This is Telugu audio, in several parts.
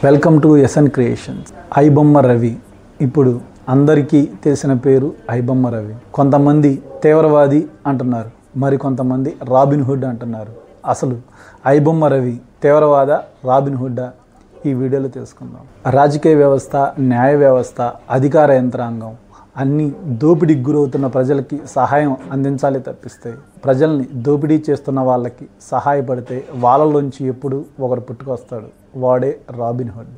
Welcome to SN creations. IBomma Ravi ఇప్పుడు అందరికీ తెలిసిన పేరు. ఐబొమ్మ రవి కొంతమంది తీవ్రవాది అంటున్నారు, మరి కొంతమంది రాబిన్ హుడ్ అంటున్నారు. అసలు ఐబొమ్మ రవి తీవ్రవాద, రాబిన్ హుడ్డా? ఈ వీడియోలో తెలుసుకుందాం. రాజకీయ వ్యవస్థ, న్యాయ వ్యవస్థ, అధికార యంత్రాంగం అన్నీ దోపిడీకి గురవుతున్న ప్రజలకి సహాయం అందించాలి తప్పిస్తే ప్రజల్ని దోపిడీ చేస్తున్న వాళ్ళకి సహాయపడితే వాళ్ళలోంచి ఎప్పుడు ఒకరు పుట్టుకొస్తాడు, వాడే రాబిన్ హుడ్.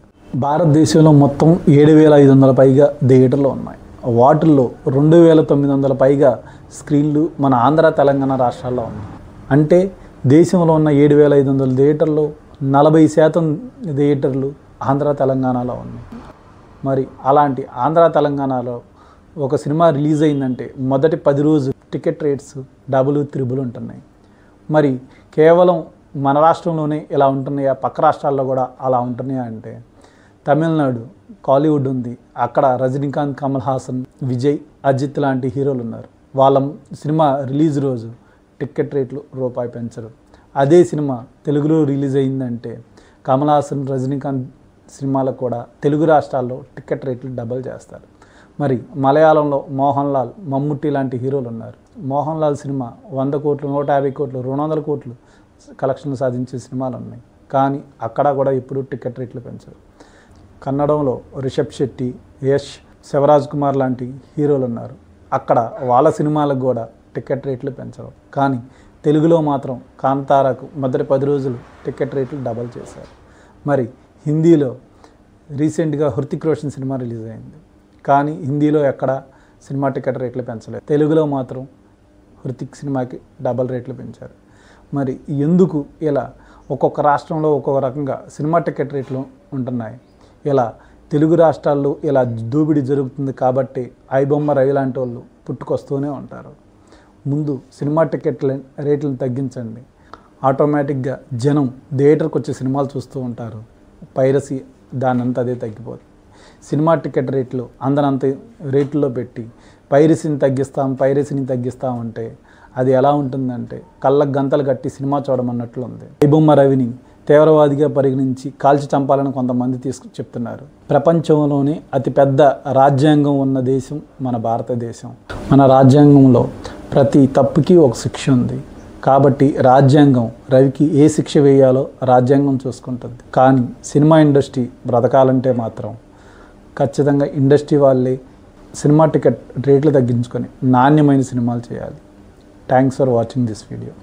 భారతదేశంలో మొత్తం 7,500 పైగా థియేటర్లు ఉన్నాయి. వాటిల్లో 2,900 పైగా స్క్రీన్లు మన ఆంధ్ర, తెలంగాణ రాష్ట్రాల్లో ఉన్నాయి. అంటే దేశంలో ఉన్న 7,500 థియేటర్లు 40% థియేటర్లు ఆంధ్ర, తెలంగాణలో ఉన్నాయి. మరి అలాంటి ఆంధ్ర, తెలంగాణలో ఒక సినిమా రిలీజ్ అయిందంటే మొదటి 10 రోజులు టికెట్ రేట్స్ డబుల్, త్రిబుల్ ఉంటున్నాయి. మరి కేవలం మన రాష్ట్రంలోనే ఇలా ఉంటున్నాయా, పక్క రాష్ట్రాల్లో కూడా అలా ఉంటున్నాయా అంటే తమిళనాడు కాలీవుడ్ ఉంది. అక్కడ రజనీకాంత్, కమల్ హాసన్, విజయ్, అజిత్ లాంటి హీరోలు ఉన్నారు. వాళ్ళ సినిమా రిలీజ్ రోజు టికెట్ రేట్లు రూపాయి పెంచరు. అదే సినిమా తెలుగులో రిలీజ్ అయిందంటే కమల్ హాసన్, రజనీకాంత్ సినిమాలకు కూడా తెలుగు రాష్ట్రాల్లో టికెట్ రేట్లు డబల్ చేస్తారు. మరి మలయాళంలో మోహన్ లాల్, మమ్ముట్టి లాంటి హీరోలు ఉన్నారు. మోహన్ లాల్ సినిమా 100 కోట్లు, 150 కోట్లు, 200 కోట్లు కలెక్షన్లు సాధించే సినిమాలు ఉన్నాయి. కానీ అక్కడ కూడా ఇప్పుడు టికెట్ రేట్లు పెంచరు. కన్నడంలో రిషబ్ శెట్టి, యష్, శివరాజ్ కుమార్ లాంటి హీరోలు ఉన్నారు. అక్కడ వాళ్ళ సినిమాలకు కూడా టికెట్ రేట్లు పెంచరు. కానీ తెలుగులో మాత్రం కాంతారాకు మొదటి 10 రోజులు టికెట్ రేట్లు డబల్ చేశారు. మరి హిందీలో రీసెంట్గా హృతిక్ రోషన్ సినిమా రిలీజ్ అయింది. కానీ హిందీలో ఎక్కడ సినిమా టికెట్ రేట్లు పెంచలేదు. తెలుగులో మాత్రం హృతిక్ సినిమాకి డబల్ రేట్లు పెంచారు. మరి ఎందుకు ఇలా ఒక్కొక్క రాష్ట్రంలో ఒక్కొక్క రకంగా సినిమా టికెట్ రేట్లు ఉంటున్నాయి? ఇలా తెలుగు రాష్ట్రాల్లో ఇలా దోపిడీ జరుగుతుంది కాబట్టి ఐబొమ్మ రవి లాంటి వాళ్ళు పుట్టుకొస్తూనే ఉంటారు. ముందు సినిమా టికెట్ల రేట్లను తగ్గించండి. ఆటోమేటిక్గా జనం థియేటర్కి వచ్చే సినిమాలు చూస్తూ ఉంటారు. పైరసీ దానంతా అదే తగ్గిపోతుంది. సినిమా టికెట్ రేట్లు అందరంత రేట్లో పెట్టి పైరసీని తగ్గిస్తామంటే అది ఎలా ఉంటుందంటే కళ్ళకు గంతలు కట్టి సినిమా చూడమన్నట్లు ఉంది. ఐబొమ్మ రవిని తీవ్రవాదిగా పరిగణించి కాల్చి చంపాలని కొంతమంది చెప్తున్నారు. ప్రపంచంలోనే అతిపెద్ద రాజ్యాంగం ఉన్న దేశం మన భారతదేశం. మన రాజ్యాంగంలో ప్రతి తప్పుకి ఒక శిక్ష ఉంది. కాబట్టి రాజ్యాంగం రవికి ఏ శిక్ష వేయాలో రాజ్యాంగం చూసుకుంటుంది. కానీ సినిమా ఇండస్ట్రీ బ్రతకాలంటే మాత్రం ఖచ్చితంగా ఇండస్ట్రీ వాళ్ళే సినిమా టికెట్ రేట్లు తగ్గించుకొని నాణ్యమైన సినిమాలు చేయాలి. Thanks for watching this video.